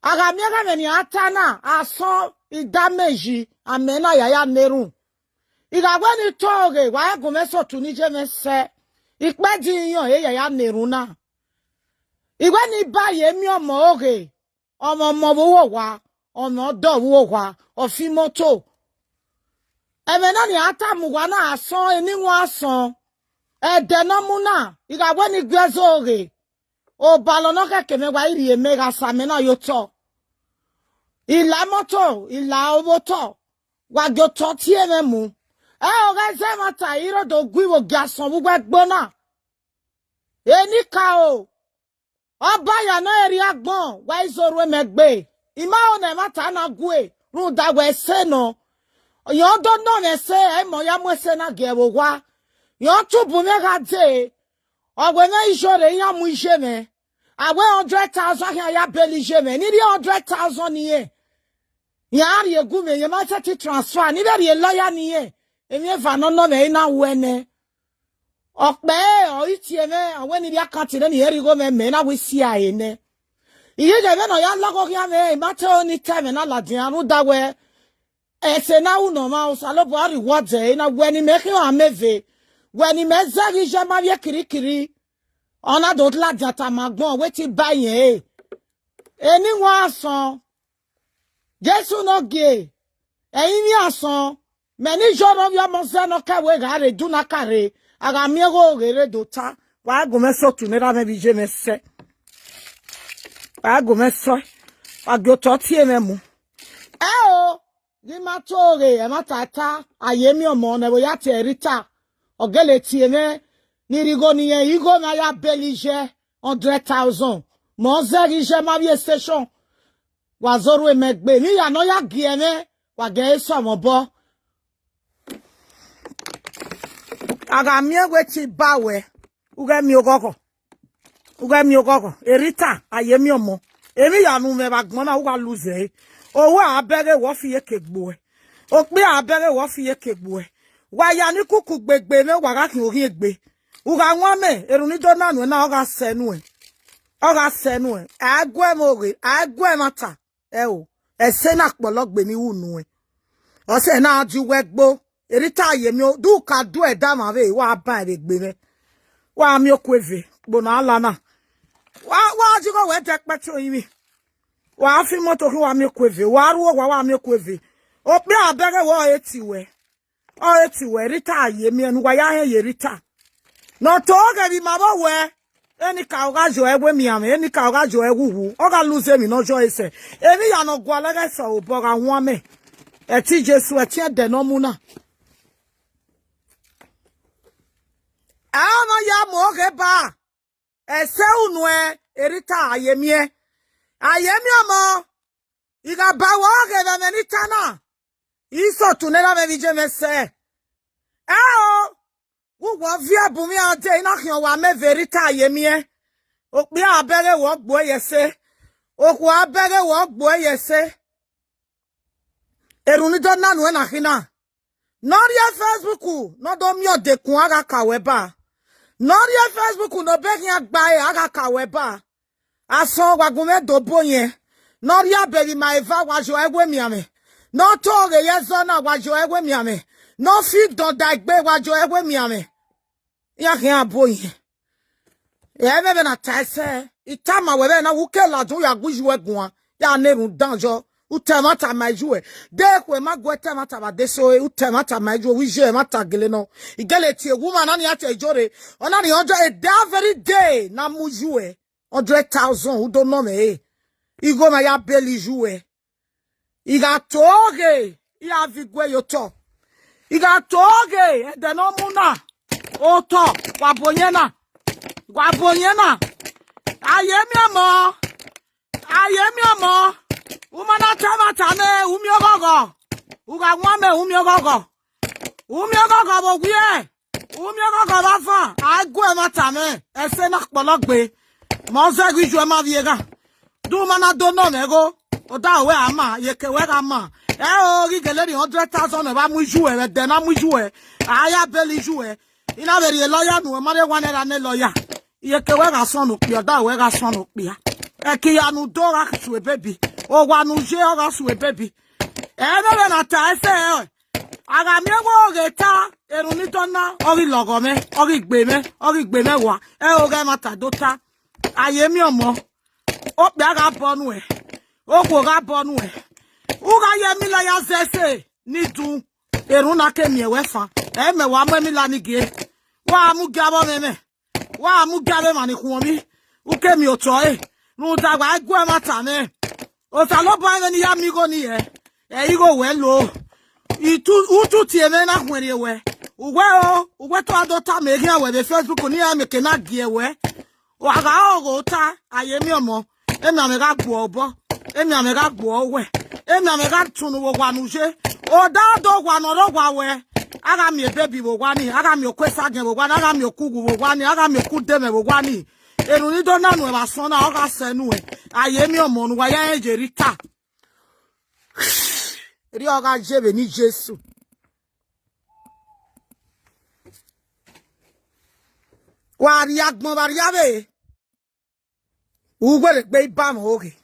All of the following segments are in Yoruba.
Aga miega meni atana aso idameji amena yaya neru. Iga weni toge wa gumeso tunije mese. Ikpeji yon yaya neru na. Iga ni ba yemi omo oge. Omo wo wa. Omo do wo wa. Ofi moto. Emena ni ata mugwana aso eni wa aso. Denomuna. Iga weni gwezo oge. O balono keme wa iri emega samena yoto. Ila moto, ila oboto. Wa gyoto tie memu. Oga se mata iro do gwi wo gason wo gbona. Eni ka o. Oba ya no eri agbon wa izoro megbe. Ima one mata na gwe. Ru da we se no. Yo do no me se e mo ya mo se na ge wo wa. Yo tubu me ga de. Ogwe na isore ya mu ise Awe 100,000 ya beli jeme. Ni 100,000 niye. Yari egume ye machati transfer. Ni beri lawyer niye. Emi vanono me ina wene. Okpe o itie me awe ni account ni erigo me na we si ene. Iye je no ya lago ya me mate oni time na ladin anu dawe. Ese na uno ma o salobo reward e na weni me ki o ameve. Weni me zagi je ma vie kirikiri. Ona dot la jata magbon weti bayen eni won asan Jesu no ge eyin ni asan meni joro bi omo se no kawe ga re du na kare aga mi go gere dota wa go me so tu ne ra me bi je me se wa go me so wa go to tie me mu o di ma to re e ma tata ayemi omo na we ya te rita ogele tie me Nirigo niye igo na ya belije 100,000. Monzeri je ma vie station. Wazoro emegbe ni ya no ya giene wa ge so mo bo. Aga mi egwe bawe. Uge mi ogoko. Uge mi ogoko. Erita ayemi omo. Emi ya nu me bagbon na uga lose. Owo abere wo fi ekegbo e. Ope abere wo fi ekegbo e. Wa ya ni kuku gbegbe me wa ga kin ori egbe. Uga nwame eruni do nanu na oga senu e agwe moge agwe mata o ese na pologbe ni unu e o se na aju wegbo erita yemi du ka du e da ma ve wa ba e gbe me wa mi okweve gbo na ala na wa ji go we de peto yimi wa fi moto ki wa mi okweve wa ru wa mi okweve o pe abere wo etiwe rita yemi enu wa ya he rita No toga bi mama we eni ka oga jo egwe mi ame eni ka oga jo egwu oga lose mi no jo ese eni ya no gwa lega so oboga won me e ti Jesu e ti de no mu na ama ya mo ge ba ese unu erita ayemi omo iga ba wo ge ba me ni tana iso tunela me vije me se wo via bumi ade ina kion wa me verita yemie okpe abere wo gbo yese okwo abere wo gbo yese eruni do nanu e na hina noria Facebook no do mi odekun aga kawe ba noria Facebook no be kin agba e aga kawe ba aso wagunme do boyen noria beri ma eva wajo egwe mi ame no to ge yezo na wajo egwe mi ame no fit don dagbe wajo egwe mi ame ya kia boy ya bebe na taise itama webe na wuke la jo ya gujuwe gwa ya neru danjo utemata majue de kwe magwete mata ba deso utemata majue wije mata gele no igele tie woman na ya te jore ona ni ojo e that very day na mujue 100,000 who don't know me igo ma ya beli jue iga toge ya vigwe yoto iga toge de no muna Oto, wabonyena. Ayemi amo. Umana tama tane, umiogogo. Uga mwame, umiogogo. Umiogogo bogye. Umiogogo bafa. Agwe matame. Ese nakbologbe. Monse gwijwe ma viega. Du mana dono nego. Oda we ama, yeke we ama. Gigeleri 100,000 ba mujue, dena mujue. Aya beli jue. Ina veri lawyer nu mare wanera ne lawyer iye ke we ga sonu pe oda we ga sonu pe e ki anu do ra su baby O wanuje oga suwe baby. Ebe na ta ese aga mi wo geta erunitona ori logome ori gbe me wa e oge mata dota aye mi omo o pe aga bonu e o ko ga bonu e uga ye mi la ya zese ni du eruna ke mi ewefa e me wa mo mi la ni ge wa mu gabo meme wa mu gabe mani ku mi uke mi oto e nu ta gba gwe mata me o ta lo ba ni ya mi go ni e igo we lo utu tieme na hwere we ugwe to adota me hia we be Facebook ni ya meke na gie we wa ga ogo ta ayemi omo emi ame ga gbo obo emi ame ga gbo we emi ame ga tunu wo gwa nuje o da do gwa no ro gwa we aga mi baby wo gwa ni aga mi okwesa gen wo gwa ni aga mi okugu wo gwa ni aga mi okudeme wo gwa ni eru ni do na nu e ba so na o ga senu e ayemi omo nu wa ya ejerita ri oga jebe ni Jesu wa ri agbon ba ri abe ugwe le gbe ba mo oge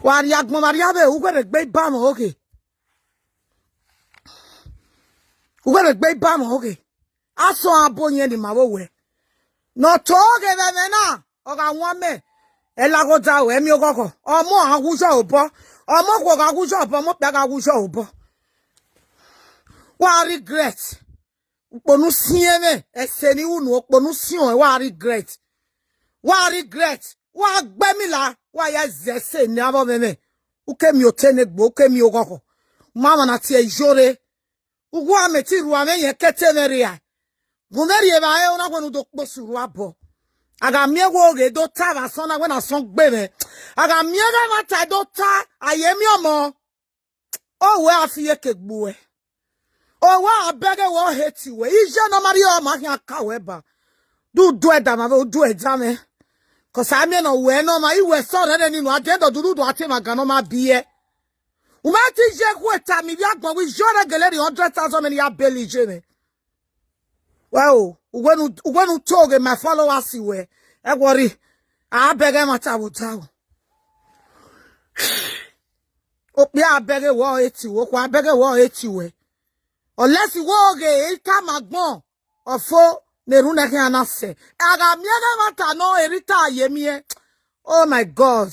wa ri agbon ba ri abe ugwe le gbe ba mo oge ugwe le gbe ba mo oge aso abo yen ni ma wo we no toge bebe na oga wame elago da we mi ogoko omo agusho obo omo ko ga agusho obo mo pe ga agusho obo wa regret ponu sieme eseni unu ponu sion wa regret wa gbemila wa ya zese ni abo meme uke mi otene gbo uke mi ogoko mama na tie jore ugu ameti ruwa me yen ketemere ya Gumeri eba e ona kwenu do kposuru abo. Aga miego ge do ta ba sona when ason gbe me. Aga miega mata do ta ayemi omo. O we afiye kegbu e. O wa abege wo hate we. Ije no mari o ma hia ka we ba. Do e da ma do e da me. Cause I me no we no ma iwe so re ni no ade do ate ma ga no ma biye. Umati je ku eta mi bi agbon we jore geleri 100,000 many ya belly je me. Wow, when toge my followers we e worry I beg mata wutawo o bi abege wo eti wo kwa abege wo eti we unless wo ge ita magbon ofo neru na ke anase aga miega mata no erita yemie oh my god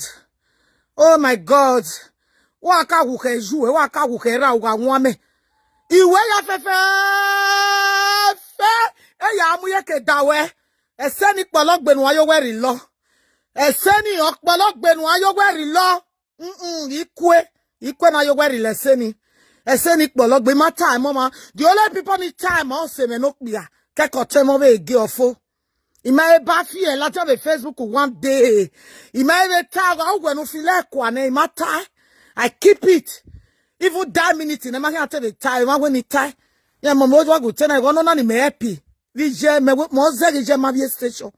wa ka wu ke juwe wa ka wu ke ra wa nwame iwe ya fefe eya amuye ke dawe eseni pologbenu ayoweri lo eseni opologbenu ayoweri lo ikwe na ayoweri leseni eseni pologbe ma time mama the only people need time on se me no pia keko temo be ege ofo ima e ba fi e lati be Facebook one day ima e tag ogwenu file kwa na ima tie I keep it even that minute na ma can tell the time when it tie ya mama o go tell na go no na ni me happy Vije me mo zege ma bi station.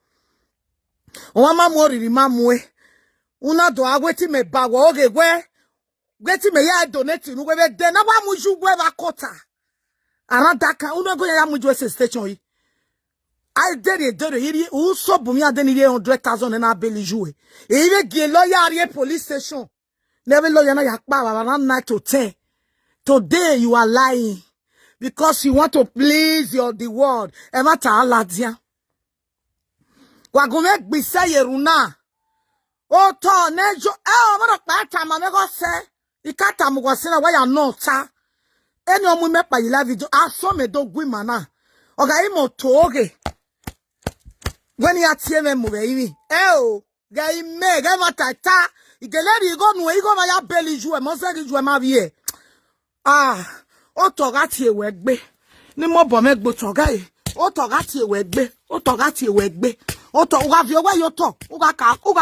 O ma mo riri ma mwe. Una do agweti me ba wo oge gwe. Gweti me ya donate nu gwe de na wa mu ju gwe ba kota. Arada ka una go ya mu ju station yi. I did it iri u so bu mi ade ni 100,000 na beli juwe. E ile gie lawyer ari police station. Never lawyer na ya pa ba 9 to 10. Today you are lying. Because you want to please the world. Emata aladia. Wagume gbise yeruna. O to nejo. O mo pa ta ma me go se. Ikata mo go se na wa ya no ta. Eni omu me pa ila video. Aso me do gwi mana. Oga imo to oge. When ya tie me mo be yi. O ga ime ga mata ta. Igeleri go nu e go ma ya beli ju e mo se gi ju e ma vie. O toga ti ewe gbe ni mo bo me gbo toga e o toga ti ewe gbe o toga ti ewe gbe o to wa fi owe yo to o ga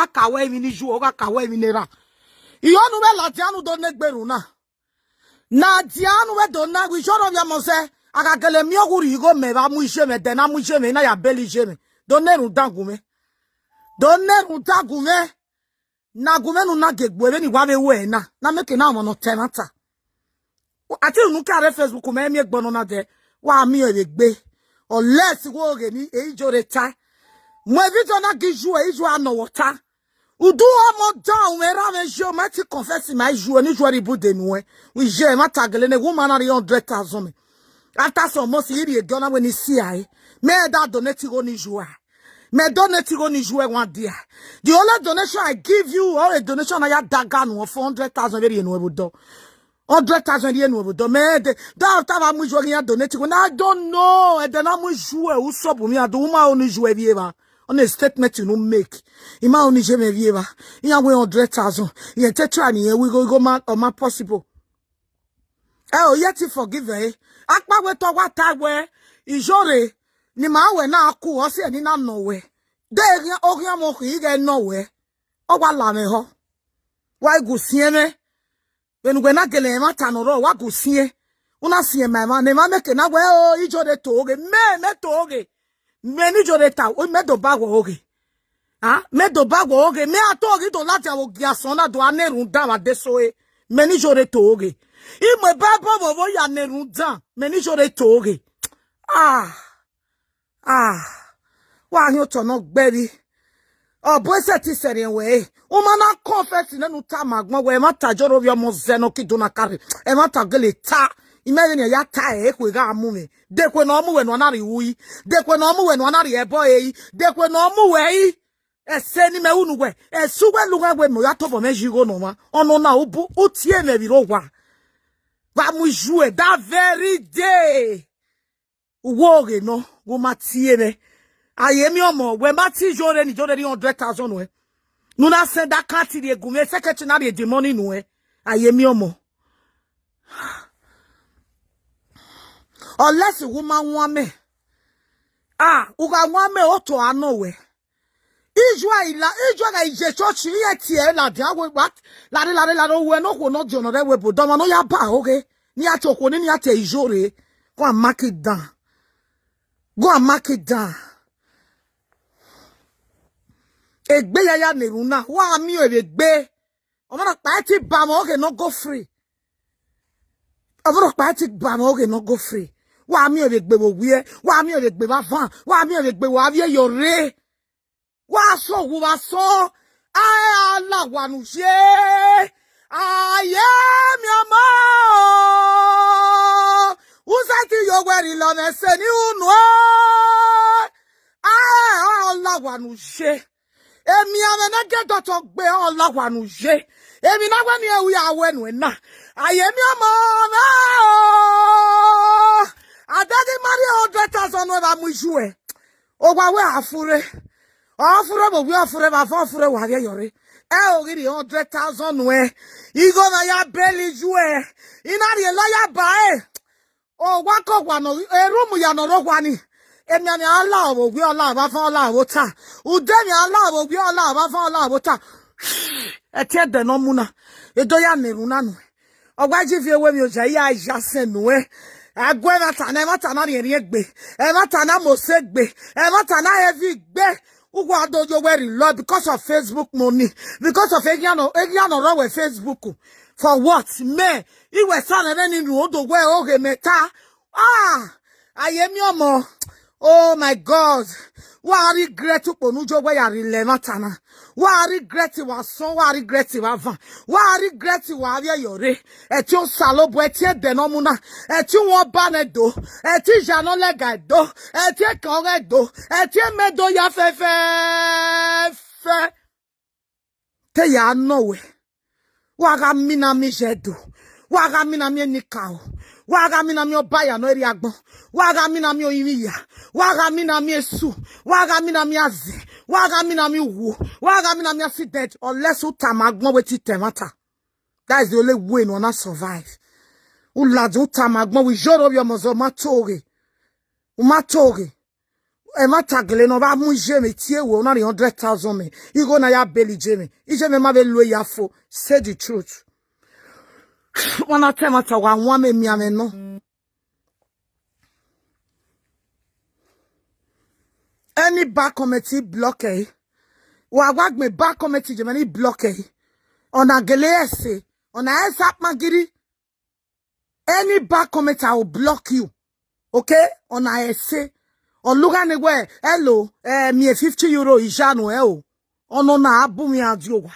ka we mi ni ju o ga ka we mi nera iyonu we la ti anu do negberu na ti anu we do na we shoro ya mo se aga gele mi oguri go me ba mu ise me de na mu ise me na ya beli ise me do neru dangume na gume nu na gegbo ebe ni wa be we na meke na mo no tenata ati unu kare Facebook me mi egbono na de wa mi ere gbe unless go geni ejoreta mo video na giju eju anowota udu omo down we ra me jo ma ti confess my ju ni jo ribu de nu we je ma tagle ne woman na 100,000 me after some months iri e gona when see ai me that donate go ni ju me donate go ni ju one dia the only donation I give you or a donation I ya daga no 400,000 very no ebudo 100,000 yen no ebudo me de that after mu ju ya donate go na I don't know e de na mu ju e uso bu mi ado uma oni ju e bieva on a statement you no make ima oni je me bieva ya we 100,000 ye tetra ni we go man or ma possible oh yet forgive eh akpa we to wata we ijore ni ma we na aku o se ni na no we de oria mo ku ige no we o wa la me ho wa gusie me when we na gele mata no ro wa gusie una sie ma ne ma me ke na we o ijore toge me toge me ni jore ta o me do bagwo oge ah me do bagwo oge me atogi do lati awo giason na do anerun da wa desoe me ni jore toge imwe baba bobo ya nerun da me ni jore toge wa hin to no gberi obo se ti sere we o ma na confess nenu ta magbon we ma ta joro bi omo zeno ki do na kare e ma ta gele ta imagine ya ta ekwe ga amu me dekwe no mu we no na ri wi dekwe no mu we no na ri ebo yi dekwe no mu we yi ese ni me unu we esuwe luwa we mo ya to bo me jigo no ma onu na ubu utie me bi ro wa va mu jouer that very day uwoge no wo ma tie me ayemi omo we ma ti jore ni 100,000 we nu na send that card the egume secretary na the money no we ayemi omo unless woman want me uga want me oto ano we ijwa ga ije church ye tie la dia we what la we no ko no jono re we bo do no ya ba okay ni atoko ni ate ijore go and mark it down egbe ya neruna wa mi o egbe omo na pa ti ba mo okay no go free omo pa ti ba mo okay no go free wa mi o egbe wo wie wa mi o egbe ba fan wa mi o egbe wa wie yore wa so ala wa nu se aye mi amo usati yo gweri lo me se ni unu ala wa nu se emi ame na get to gbe ala wa nu se emi na gwa ni ewu ya wenu na aye mi amo na adadi mari 100,000 no ba mu jue o gwa we afure bo we afure ba afure wa ye yore ogiri 100,000 we igo na ya beli jue ina ri la ya ba o wa ko gwa no erumu ya no ro gwa ni emi ani ala bo we ala ba fa ala bo ta ude mi ala bo we ala ba fa ala bo ta etie de no mu na edo ya neru na no ogwa ji fi ewe mi o ja ya senu agwe mata na ri egbe e mata na mose gbe e mata na heavy gbe ugwo adojo were lord because of Facebook money because of egiano ro we Facebook for what me iwe sana ni nu odo we oge meta ayemi omo oh my god wa regret ponu jo we ya rile matana wa regret wa son wa regret wa van wa regret wa avia yore eti o salobo eti de no mu na eti won ba ne do eti jano lega do eti kan re do eti medo ya fefe te ya no we wa ga mi na mi jedo wa ga mi na mi nikao wa ga mi na mi obaya no eri agbon wa ga mi na mi oyimiya wa ga mi na mi esu wa ga mi na mi azi wa ga mi na mi wu wa ga mi na mi accident unless u tamagbon we ti temata that is the only way no na survive u ladu tamagbon we joro bi omozo matoge u matoge e matagle no ba mu jeme tie wo na 100,000 me igo na ya beli jeme ijeme ma be lo ya fo say the truth wana temata wa nwa me mi ame no any back committee blockade wa wag me back committee Germany blockade on a gelese on a esap magiri any back committee I will block you okay on a essay Oluga ni we hello me €50 ijano o. Ono na abu mi adiowa.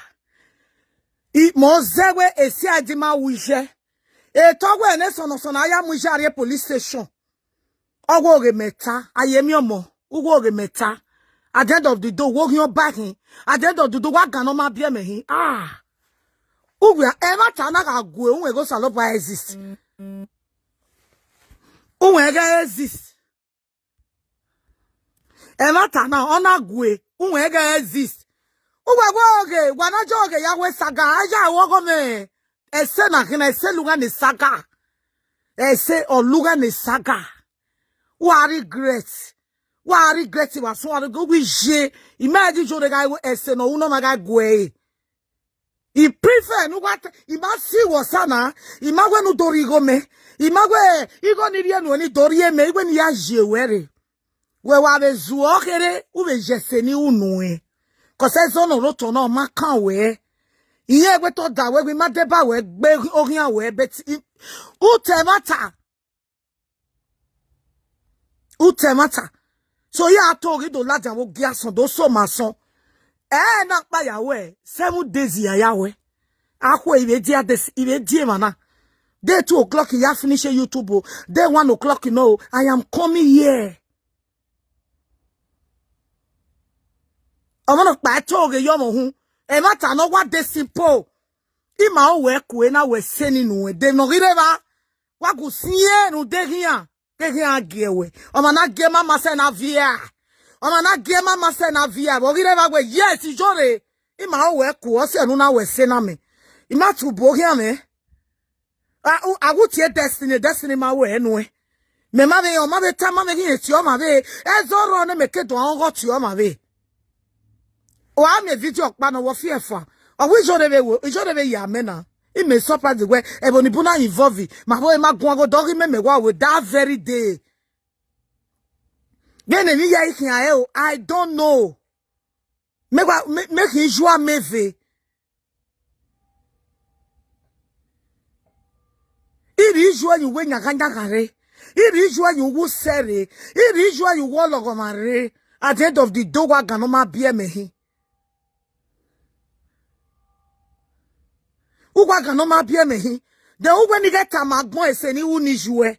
I mozewe esi adima wije. E togwe ne sono aya mujare police station. Ogo ge meta ayemi omo. Ugo ge meta. At the end of the day, walk your back in. At the end of the day, what can ma be me? Ah, Uwe ever tana go we go salopa exist. Uwe ga exist. Ever tana ona gwe. Uwe ga exist. Uwe go ge wana joge ya we saga aja wogo me. Ese na kina ese luga ni saga. Ese oluga ni saga. Wa regret. Wa regret wa so wa go je. Imagine jo de guy we ese no uno maga gwe. I prefer no what imasi wasana imagwe no dorigo me imagwe igo ni rie no ni dorie me igwe ni ya je were we wa be zuo kere u be jese ni unu e ko se so no to no ma kan we iye egwe to da we ma de ba we gbe orin awe bet utemata so ya to ri do laja wo gi asan do so ma son na pa yawe 7 days yawe akwa ibe die mana day 2 o'clock ya finish YouTube day 1 o'clock I am coming here omono pa to ge yo mo hu e mata no wa de simple ima o we ku na we seni nu de no gireba wa ku sie nu de hian gewe o mana ge mama se na via Oma na gema mase na via bogire bagwe yes ijore ima o we ku o se nu na we se na me ima tu bogia me agutie destiny ma we enu e me ma be o ma be ta ma me hin ti o ma be ezoro ne me kedo an go ti o ma be o a me video pa no wo fi efa o wi ijore be ya me na I me surprise we e boni bu na involve ma bo e ma gun go dogi me wa we that very day. I don't know. Make him joie meve. Iri joie you when yakanda kare. Iri joie you wo sere. Iri joie you wo logomare. At the end of the day, wa ganoma bie mehi. Uwa ganoma bie mehi. The when you get a magbon eseni uni joue.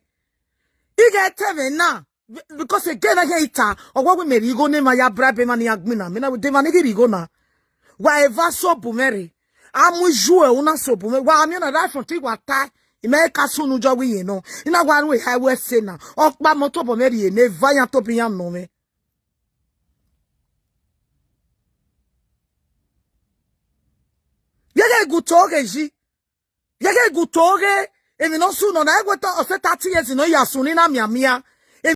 You get teve na. Because again I hate or what we may go name my brabe mani agmina mina with demanigi go na why ever so bumeri amu jue una so bume wa ami na that from ti wata imeka sunu jo we no ina gwa we highway say na okpa moto bomeri ne vaya to pian no me yege gutoge ji yege gutoge emi no su no na egweta o se 30 years no ya sunu na miamia